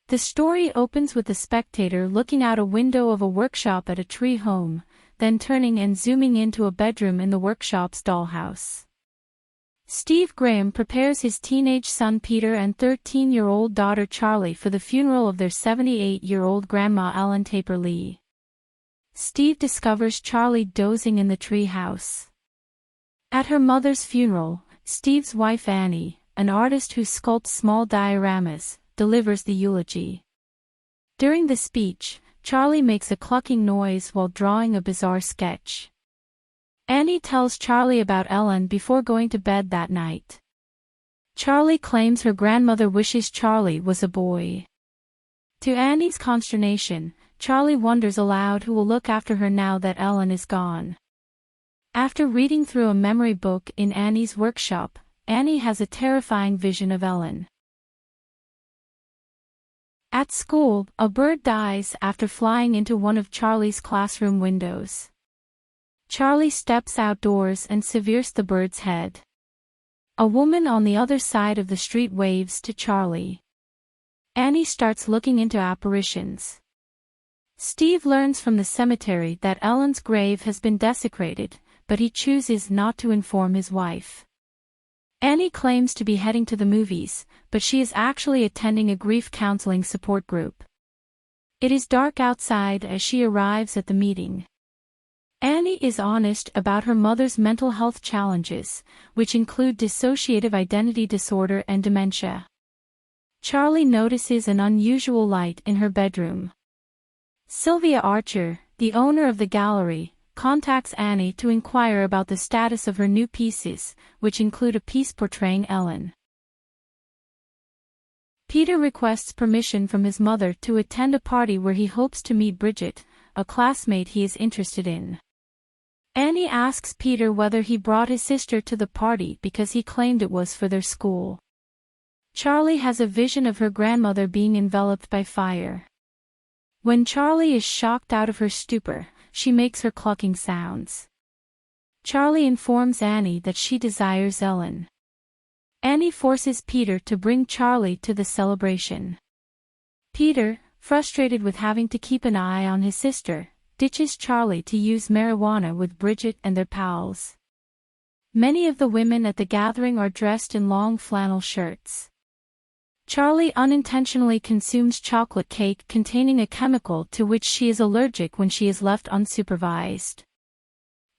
The story opens with the spectator looking out a window of a workshop at a tree home, then turning and zooming into a bedroom in the workshop's dollhouse. Steve Graham prepares his teenage son Peter and 13-year-old daughter Charlie for the funeral of their 78-year-old grandma Ellen Taper Lee. Steve discovers Charlie dozing in the tree house. At her mother's funeral, Steve's wife Annie, an artist who sculpts small dioramas, delivers the eulogy. During the speech, Charlie makes a clucking noise while drawing a bizarre sketch. Annie tells Charlie about Ellen before going to bed that night. Charlie claims her grandmother wishes Charlie was a boy. To Annie's consternation, Charlie wonders aloud who will look after her now that Ellen is gone. After reading through a memory book in Annie's workshop, Annie has a terrifying vision of Ellen. At school, a bird dies after flying into one of Charlie's classroom windows. Charlie steps outdoors and severes the bird's head. A woman on the other side of the street waves to Charlie. Annie starts looking into apparitions. Steve learns from the cemetery that Ellen's grave has been desecrated, but he chooses not to inform his wife. Annie claims to be heading to the movies, but she is actually attending a grief counseling support group. It is dark outside as she arrives at the meeting. Annie is honest about her mother's mental health challenges, which include dissociative identity disorder and dementia. Charlie notices an unusual light in her bedroom. Sylvia Archer, the owner of the gallery, contacts Annie to inquire about the status of her new pieces, which include a piece portraying Ellen. Peter requests permission from his mother to attend a party where he hopes to meet Bridget, a classmate he is interested in. Annie asks Peter whether he brought his sister to the party because he claimed it was for their school. Charlie has a vision of her grandmother being enveloped by fire. When Charlie is shocked out of her stupor, she makes her clucking sounds. Charlie informs Annie that she desires Ellen. Annie forces Peter to bring Charlie to the celebration. Peter, frustrated with having to keep an eye on his sister, ditches Charlie to use marijuana with Bridget and their pals. Many of the women at the gathering are dressed in long flannel shirts. Charlie unintentionally consumes chocolate cake containing a chemical to which she is allergic when she is left unsupervised.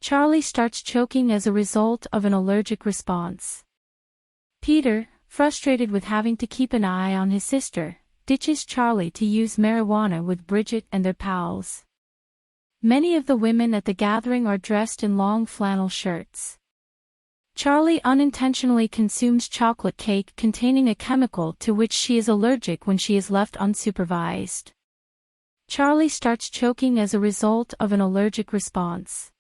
Charlie starts choking as a result of an allergic response. Peter, frustrated with having to keep an eye on his sister, ditches Charlie to use marijuana with Bridget and their pals. Many of the women at the gathering are dressed in long flannel shirts. Charlie unintentionally consumes chocolate cake containing a chemical to which she is allergic when she is left unsupervised. Charlie starts choking as a result of an allergic response.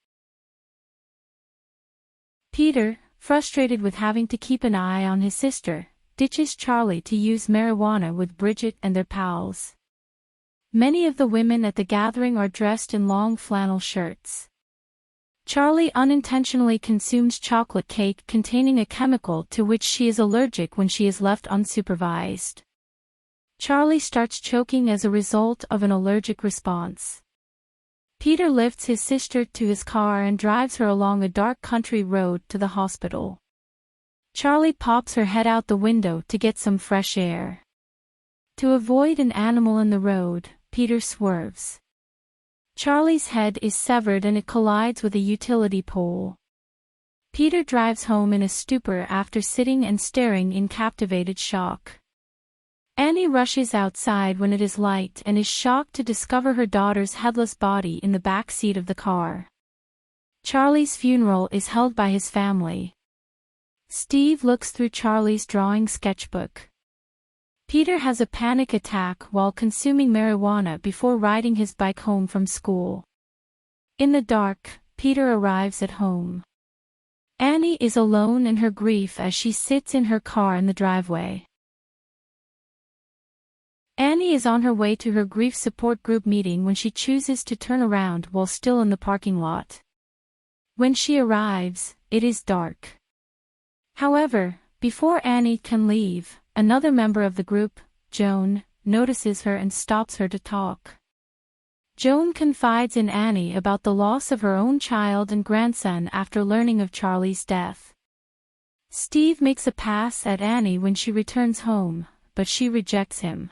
Peter, frustrated with having to keep an eye on his sister, ditches Charlie to use marijuana with Bridget and their pals. Many of the women at the gathering are dressed in long flannel shirts. Charlie unintentionally consumes chocolate cake containing a chemical to which she is allergic when she is left unsupervised. Charlie starts choking as a result of an allergic response. Peter lifts his sister to his car and drives her along a dark country road to the hospital. Charlie pops her head out the window to get some fresh air. To avoid an animal in the road, Peter swerves. Charlie's head is severed and it collides with a utility pole. Peter drives home in a stupor after sitting and staring in captivated shock. Annie rushes outside when it is light and is shocked to discover her daughter's headless body in the back seat of the car. Charlie's funeral is held by his family. Steve looks through Charlie's drawing sketchbook. Peter has a panic attack while consuming marijuana before riding his bike home from school. In the dark, Peter arrives at home. Annie is alone in her grief as she sits in her car in the driveway. Annie is on her way to her grief support group meeting when she chooses to turn around while still in the parking lot. When she arrives, it is dark. However, before Annie can leave, another member of the group, Joan, notices her and stops her to talk. Joan confides in Annie about the loss of her own child and grandson after learning of Charlie's death. Steve makes a pass at Annie when she returns home, but she rejects him.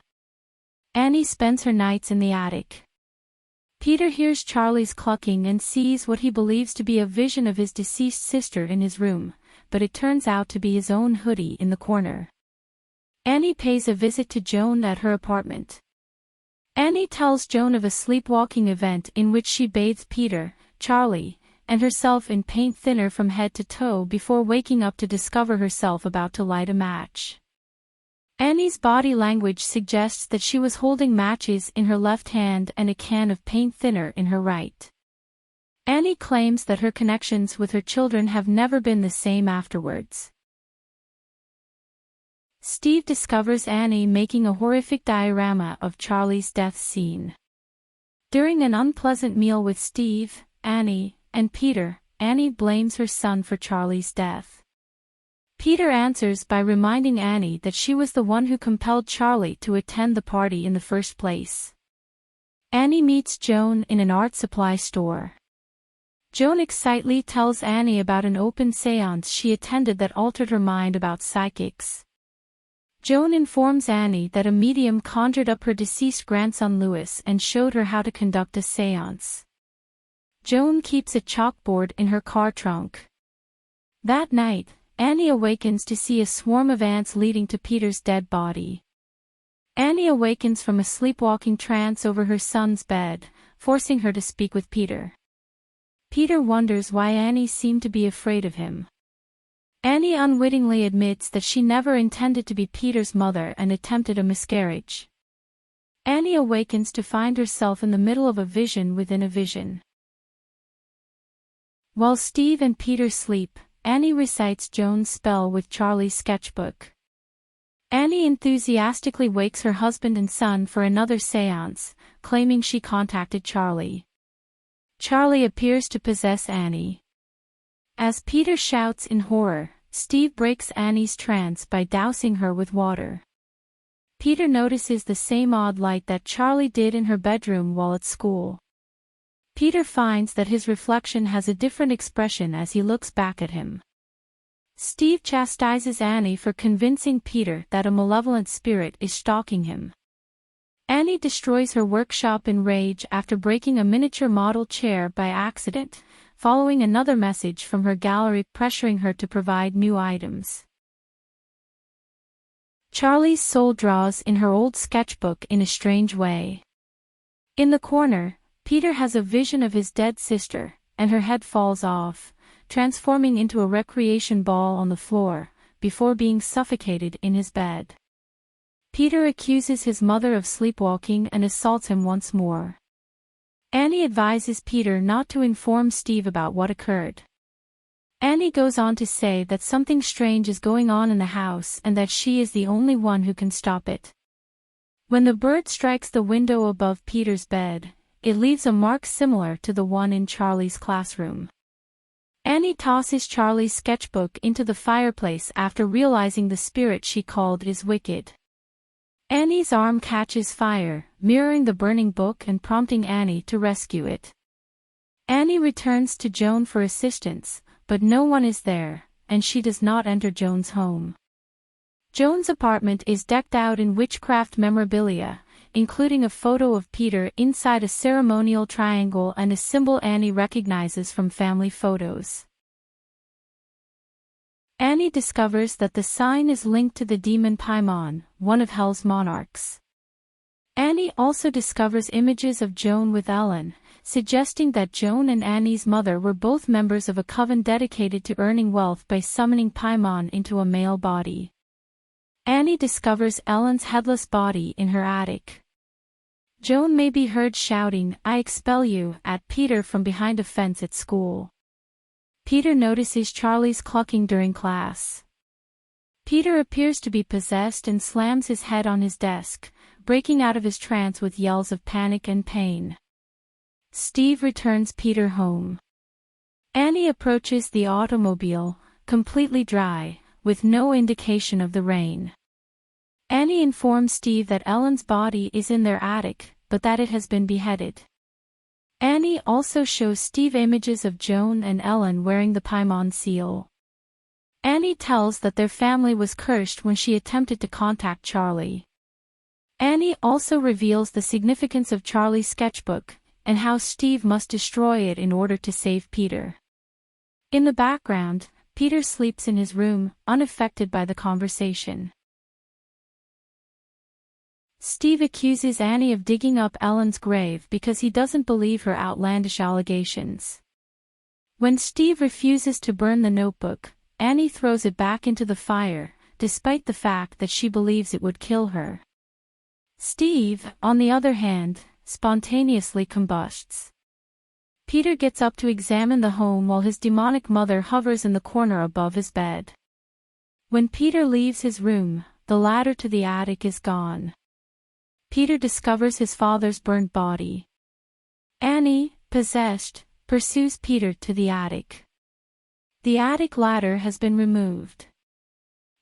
Annie spends her nights in the attic. Peter hears Charlie's clucking and sees what he believes to be a vision of his deceased sister in his room, but it turns out to be his own hoodie in the corner. Annie pays a visit to Joan at her apartment. Annie tells Joan of a sleepwalking event in which she bathed Peter, Charlie, and herself in paint thinner from head to toe before waking up to discover herself about to light a match. Annie's body language suggests that she was holding matches in her left hand and a can of paint thinner in her right. Annie claims that her connections with her children have never been the same afterwards. Steve discovers Annie making a horrific diorama of Charlie's death scene. During an unpleasant meal with Steve, Annie, and Peter, Annie blames her son for Charlie's death. Peter answers by reminding Annie that she was the one who compelled Charlie to attend the party in the first place. Annie meets Joan in an art supply store. Joan excitedly tells Annie about an open séance she attended that altered her mind about psychics. Joan informs Annie that a medium conjured up her deceased grandson Louis and showed her how to conduct a séance. Joan keeps a chalkboard in her car trunk. That night, Annie awakens to see a swarm of ants leading to Peter's dead body. Annie awakens from a sleepwalking trance over her son's bed, forcing her to speak with Peter. Peter wonders why Annie seemed to be afraid of him. Annie unwittingly admits that she never intended to be Peter's mother and attempted a miscarriage. Annie awakens to find herself in the middle of a vision within a vision. While Steve and Peter sleep, Annie recites Joan's spell with Charlie's sketchbook. Annie enthusiastically wakes her husband and son for another séance, claiming she contacted Charlie. Charlie appears to possess Annie. As Peter shouts in horror, Steve breaks Annie's trance by dousing her with water. Peter notices the same odd light that Charlie did in her bedroom while at school. Peter finds that his reflection has a different expression as he looks back at him. Steve chastises Annie for convincing Peter that a malevolent spirit is stalking him. Annie destroys her workshop in rage after breaking a miniature model chair by accident, following another message from her gallery pressuring her to provide new items. Charlie's soul draws in her old sketchbook in a strange way. In the corner, Peter has a vision of his dead sister, and her head falls off, transforming into a recreation ball on the floor, before being suffocated in his bed. Peter accuses his mother of sleepwalking and assaults him once more. Annie advises Peter not to inform Steve about what occurred. Annie goes on to say that something strange is going on in the house and that she is the only one who can stop it. When the bird strikes the window above Peter's bed, it leaves a mark similar to the one in Charlie's classroom. Annie tosses Charlie's sketchbook into the fireplace after realizing the spirit she called is wicked. Annie's arm catches fire, mirroring the burning book and prompting Annie to rescue it. Annie returns to Joan for assistance, but no one is there, and she does not enter Joan's home. Joan's apartment is decked out in witchcraft memorabilia, including a photo of Peter inside a ceremonial triangle and a symbol Annie recognizes from family photos. Annie discovers that the sign is linked to the demon Paimon, one of Hell's monarchs. Annie also discovers images of Joan with Ellen, suggesting that Joan and Annie's mother were both members of a coven dedicated to earning wealth by summoning Paimon into a male body. Annie discovers Ellen's headless body in her attic. Joan may be heard shouting, "I expel you," at Peter from behind a fence at school. Peter notices Charlie's clucking during class. Peter appears to be possessed and slams his head on his desk, breaking out of his trance with yells of panic and pain. Steve returns Peter home. Annie approaches the automobile, completely dry, with no indication of the rain. Annie informs Steve that Ellen's body is in their attic, but that it has been beheaded. Annie also shows Steve images of Joan and Ellen wearing the Paimon seal. Annie tells that their family was cursed when she attempted to contact Charlie. Annie also reveals the significance of Charlie's sketchbook, and how Steve must destroy it in order to save Peter. In the background, Peter sleeps in his room, unaffected by the conversation. Steve accuses Annie of digging up Ellen's grave because he doesn't believe her outlandish allegations. When Steve refuses to burn the notebook, Annie throws it back into the fire, despite the fact that she believes it would kill her. Steve, on the other hand, spontaneously combusts. Peter gets up to examine the home while his demonic mother hovers in the corner above his bed. When Peter leaves his room, the ladder to the attic is gone. Peter discovers his father's burnt body. Annie, possessed, pursues Peter to the attic. The attic ladder has been removed.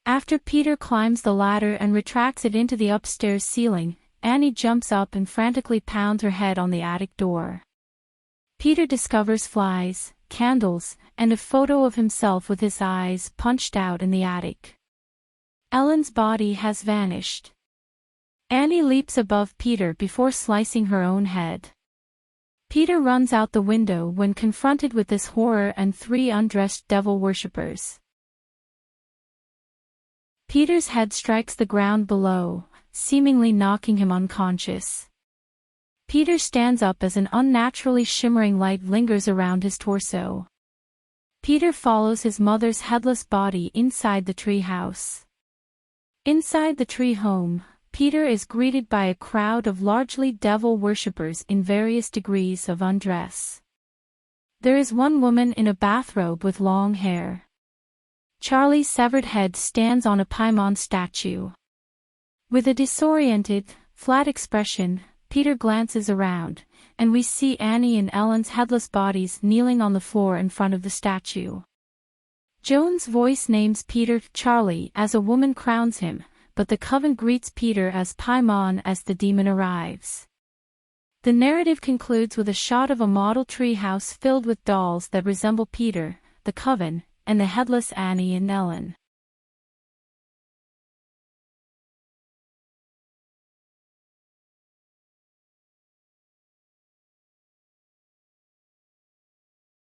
After Peter climbs the ladder and retracts it into the upstairs ceiling, Annie jumps up and frantically pounds her head on the attic door. Peter discovers flies, candles, and a photo of himself with his eyes punched out in the attic. Ellen's body has vanished. Annie leaps above Peter before slicing her own head. Peter runs out the window when confronted with this horror and 3 undressed devil worshippers. Peter's head strikes the ground below, seemingly knocking him unconscious. Peter stands up as an unnaturally shimmering light lingers around his torso. Peter follows his mother's headless body inside the tree house. Inside the tree home, Peter is greeted by a crowd of largely devil worshippers in various degrees of undress. There is one woman in a bathrobe with long hair. Charlie's severed head stands on a Paimon statue. With a disoriented, flat expression, Peter glances around, and we see Annie and Ellen's headless bodies kneeling on the floor in front of the statue. Joan's voice names Peter Charlie as a woman crowns him, but the coven greets Peter as Paimon as the demon arrives. The narrative concludes with a shot of a model tree house filled with dolls that resemble Peter, the coven, and the headless Annie and Ellen.